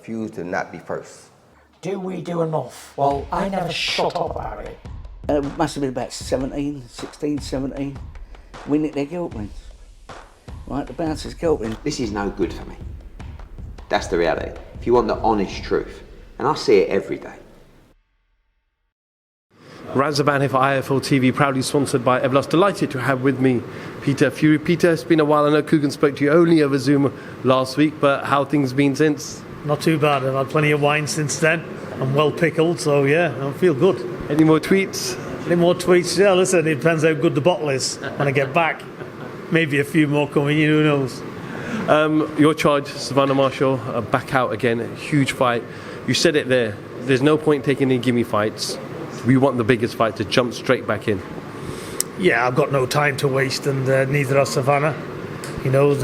refuse to not be first. Do we do enough? Well, I never shut up about it. It must have been about 16, 17. We nicked their guilt rings. Right, the bouncer's guilt ring. This is no good for me. That's the reality. If you want the honest truth, and I see it every day. Razzaban for IFL TV, proudly sponsored by Everlast. Delighted to have with me Peter Fury. Peter, it's been a while. I know Coogan spoke to you only over Zoom last week, but how things been since? Not too bad. I've had plenty of wine since then. I'm well pickled, so yeah, I feel good. Any more tweets? Any more tweets? Yeah, listen, it depends how good the bottle is when I get back. Maybe a few more coming, who knows. Your charge, Savannah Marshall, back out again, a huge fight. You said it there, there's no point taking any gimme fights. We want the biggest fight to jump straight back in. Yeah, I've got no time to waste, and neither has Savannah. You know,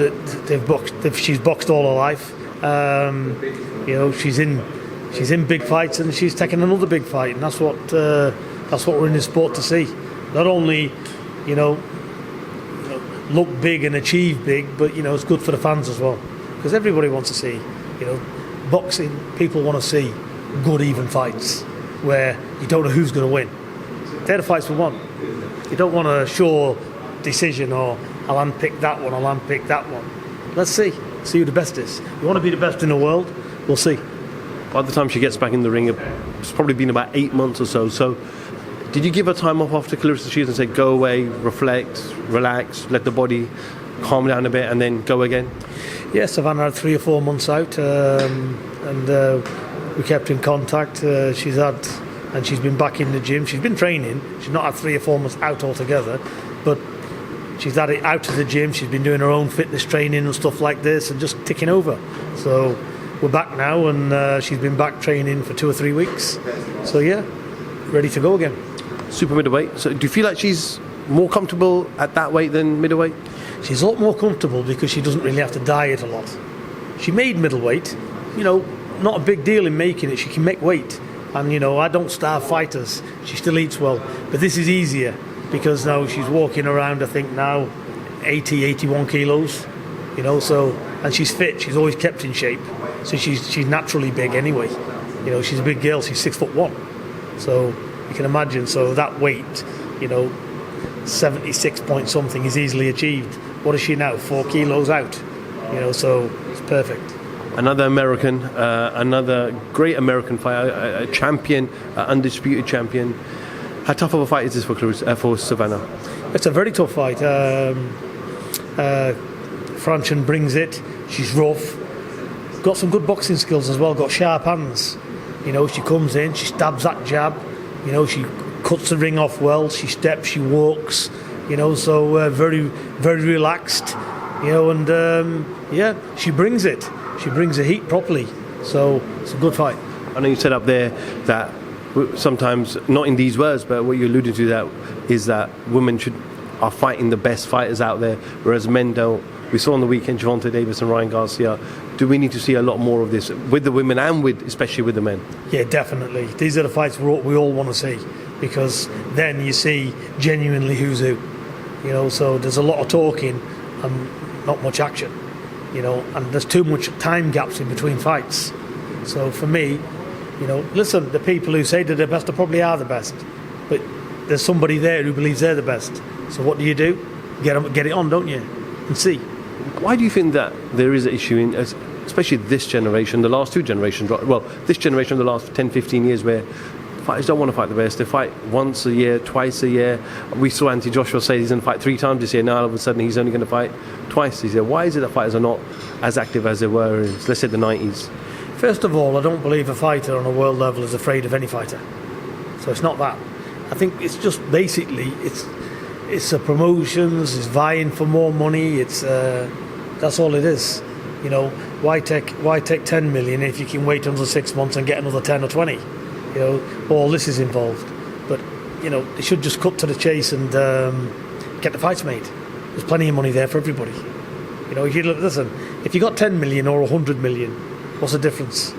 she's boxed all her life. You know, she's in big fights, and she's taking another big fight, and that's what we're in this sport to see. Not only, you know, look big and achieve big, but you know, it's good for the fans as well, because everybody wants to see, you know, boxing. People want to see good, even fights where you don't know who's going to win. They're the fights we want. You don't want a sure decision or I'll handpick that one, I'll handpick that one. Let's see who the best is. You want to be the best in the world? We'll see. By the time she gets back in the ring, it's probably been about 8 months or so. So, did you give her time off after Clarissa Shields and say, go away, reflect, relax, let the body calm down a bit and then go again? Yeah, Savannah had 3 or 4 months out, and we kept in contact. She's been back in the gym. She's been training. She's not had 3 or 4 months out altogether, but she's had it out of the gym. She's been doing her own fitness training and stuff like this and just ticking over. So we're back now, and she's been back training for 2 or 3 weeks. So yeah, ready to go again. Super middleweight. So do you feel like she's more comfortable at that weight than middleweight? She's a lot more comfortable because she doesn't really have to diet a lot. She made middleweight, you know, not a big deal in making it. She can make weight, and you know, I don't starve fighters. She still eats well, but this is easier because now she's walking around, I think now 81 kilos, you know, so, and she's fit. She's always kept in shape, so she's naturally big anyway. You know, she's a big girl. She's 6'1", so you can imagine. So that weight, you know, 76 point something is easily achieved. What is she now? 4 kilos out, you know, so it's perfect. Another American, another great American fighter, a champion, undisputed champion. How tough of a fight is this for Savannah? It's a very tough fight. Franchen brings it. She's rough. Got some good boxing skills as well. Got sharp hands. You know, she comes in, she stabs that jab. You know, she cuts the ring off well. She steps, she walks. You know, so very, very relaxed. You know, and yeah, she brings it. She brings the heat properly. So it's a good fight. I know you said up there that sometimes, not in these words, but what you alluded to that is that women are fighting the best fighters out there, whereas men don't. We saw on the weekend Gervonta Davis and Ryan Garcia. Do we need to see a lot more of this with the women and especially with the men? Yeah, definitely. These are the fights we all want to see, because then you see genuinely who's who. You know, so there's a lot of talking and not much action. You know, and there's too much time gaps in between fights. So for me, you know, listen, the people who say they're the best probably are the best, but there's somebody there who believes they're the best. So what do? Get it on, don't you? And see. Why do you think that there is an issue in, especially this generation, the last 2 generations, well, this generation of the last 10, 15 years, where fighters don't want to fight the best. They fight once a year, twice a year. We saw Anthony Joshua say he's going to fight 3 times this year. Now all of a sudden he's only going to fight twice this year. Why is it that fighters are not as active as they were in, let's say, the 90s? First of all, I don't believe a fighter on a world level is afraid of any fighter. So it's not that. I think it's just basically it's the promotions, it's vying for more money. It's that's all it is. You know, why take 10 million if you can wait until 6 months and get another 10 or 20? You know, all this is involved. But you know, they should just cut to the chase and get the fights made. There's plenty of money there for everybody. You know, if you got 10 million or 100 million, what's the difference?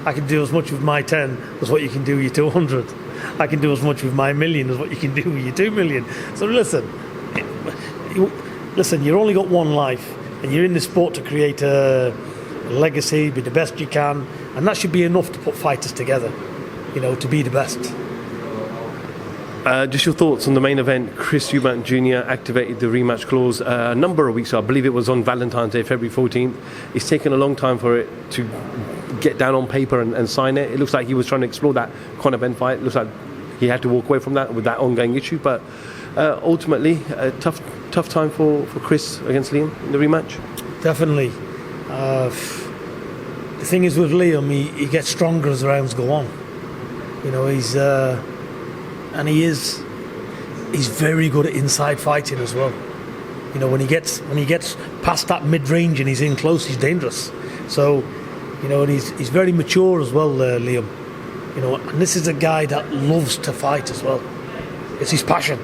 I can do as much with my 10 as what you can do with your 200. I can do as much with my million as what you can do with your 2 million. So listen, you only got one life, and you're in this sport to create a legacy, be the best you can, and that should be enough to put fighters together, to be the best. Just your thoughts on the main event. Chris Eubank Jr. activated the rematch clause a number of weeks ago. I believe it was on Valentine's Day, February 14th. It's taken a long time for it to get down on paper and sign it. It looks like he was trying to explore that Conor Benn fight. It looks like he had to walk away from that with that ongoing issue. But ultimately, a tough time for Chris against Liam in the rematch. Definitely. The thing is with Liam, he gets stronger as the rounds go on. He's very good at inside fighting as well. When he gets past that mid-range and he's in close, he's dangerous. So, and he's very mature as well, Liam. And this is a guy that loves to fight as well. It's his passion.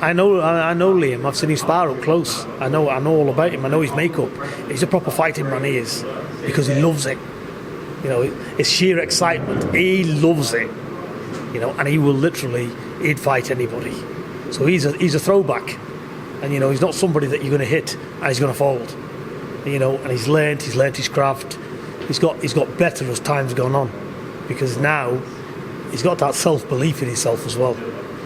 I know Liam. I've seen him spar up close. I know all about him. I know his makeup. He's a proper fighting man. He is, because he loves it. It's sheer excitement. He loves it. And he will he'd fight anybody. So he's a throwback, and he's not somebody that you're going to hit and he's going to fold. And he's learnt his craft. He's got better as time's gone on, because now he's got that self-belief in himself as well.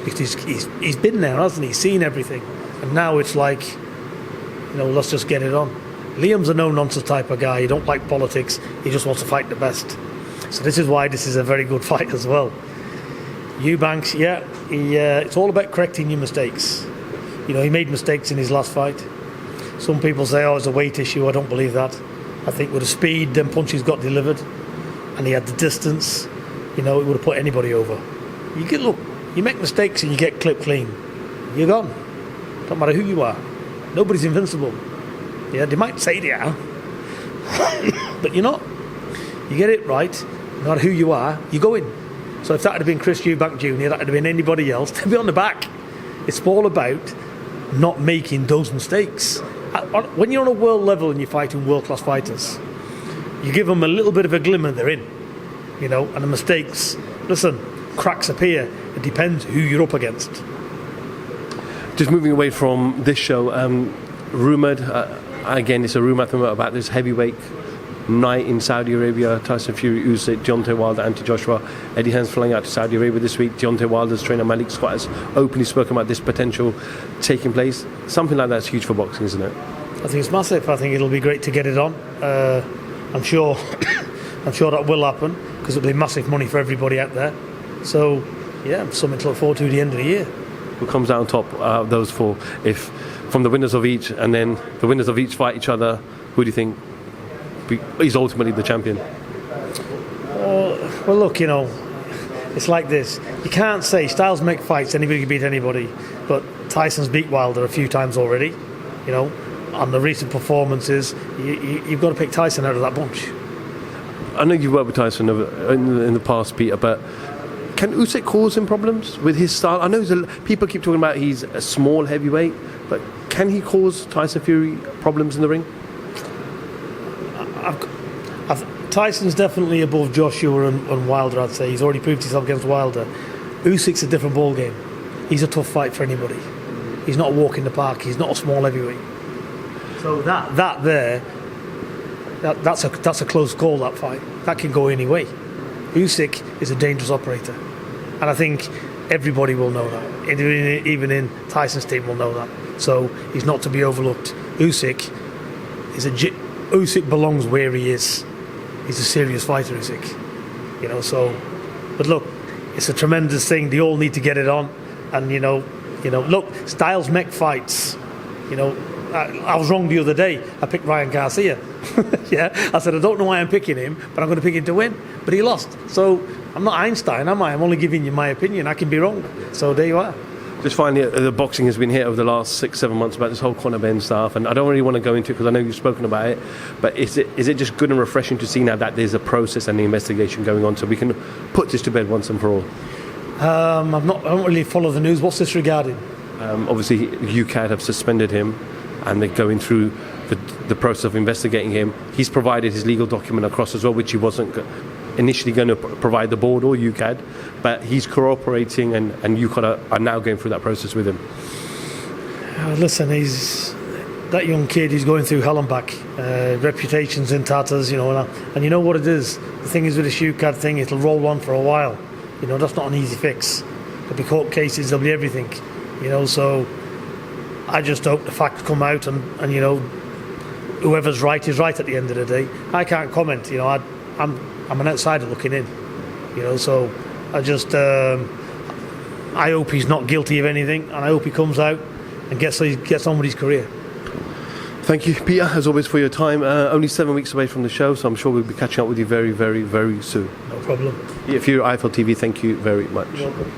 Because he's been there, hasn't he? He's seen everything, and now it's like, let's just get it on. Liam's a no-nonsense type of guy. He don't like politics. He just wants to fight the best. So this is why this is a very good fight as well. Eubanks, it's all about correcting your mistakes. He made mistakes in his last fight. Some people say, it's a weight issue. I don't believe that. I think with the speed them punches got delivered, and he had the distance, it would have put anybody over. You make mistakes and you get clipped clean. You're gone. Don't matter who you are. Nobody's invincible. Yeah, they might say they are, but you're not. You get it right, no matter who you are, you go in. So if that had been Chris Eubank Jr., that had been anybody else, they'd be on the back. It's all about not making those mistakes. When you're on a world level and you're fighting world-class fighters, you give them a little bit of a glimmer, they're in. And the mistakes, cracks appear. It depends who you're up against. Just moving away from this show, rumoured, again, it's a rumour about this heavyweight night in Saudi Arabia. Tyson Fury, Usyk, Deontay Wilder, Anti-Joshua. Eddie Hearn's flying out to Saudi Arabia this week. Deontay Wilder's trainer Malik Scott has openly spoken about this potential taking place. Something like that's huge for boxing, isn't it? I think it's massive. I think it'll be great to get it on. I'm sure that will happen, because it'll be massive money for everybody out there. So, something to look forward to at the end of the year. Who comes out on top, those four? If from the winners of each, and then the winners of each fight each other, who do you think is ultimately the champion? Well, look, it's like this. You can't say styles make fights. Anybody can beat anybody. But Tyson's beat Wilder a few times already. On the recent performances, you've got to pick Tyson out of that bunch. I know you've worked with Tyson in the past, Peter, but can Usyk cause him problems with his style? I know people keep talking about he's a small heavyweight, but can he cause Tyson Fury problems in the ring? Tyson's definitely above Joshua and Wilder, I'd say. He's already proved himself against Wilder. Usyk's a different ball game. He's a tough fight for anybody. He's not a walk in the park. He's not a small heavyweight. So that's a close call, that fight. That can go any way. Usyk is a dangerous operator, and I think everybody will know that. Even in Tyson's team will know that. So he's not to be overlooked. Usyk belongs where he is. He's a serious fighter, Usyk. But look, it's a tremendous thing. They all need to get it on, and look, styles make fights. I was wrong the other day. I picked Ryan Garcia. I said, I don't know why I'm picking him, but I'm going to pick him to win. But he lost. So I'm not Einstein, am I? I'm only giving you my opinion. I can be wrong. So there you are. Just finally, the boxing has been hit over the last 6-7 months about this whole Conor Benn stuff, and I don't really want to go into it because I know you've spoken about it, but is it just good and refreshing to see now that there's a process and the investigation going on so we can put this to bed once and for all? I don't really follow the news. What's this regarding? Obviously, UCAD have suspended him, and they're going through the process of investigating him. He's provided his legal document across as well, which he wasn't initially going to provide the board or UCAD, but he's cooperating, and UCAD are now going through that process with him. Listen, he's that young kid is going through hell and back. Reputation's in tatters, you know, and you know what it is. The thing is with the shoe card thing, it'll roll on for a while. You know, that's not an easy fix. There'll be court cases, there'll be everything. You know, so I just hope the facts come out, and you know, whoever's right is right at the end of the day. I can't comment. You know, I'm an outsider looking in. You know, so I just I hope he's not guilty of anything, and I hope he comes out and gets on with his career. Thank you, Peter, as always, for your time. Only 7 weeks away from the show, so I'm sure we'll be catching up with you very, very, very soon. No problem. If you're IFL TV, thank you very much. Welcome.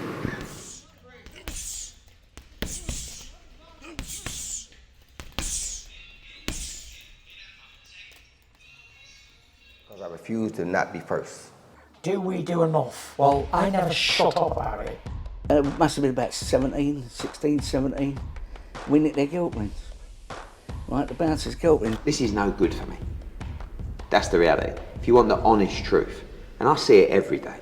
I refuse to not be first. Do we do enough? Well, I never shut up about it. It must have been about 16, 17. We nicked their guilt rings. Right, the bouncer's guilt rings. This is no good for me. That's the reality. If you want the honest truth, and I see it every day,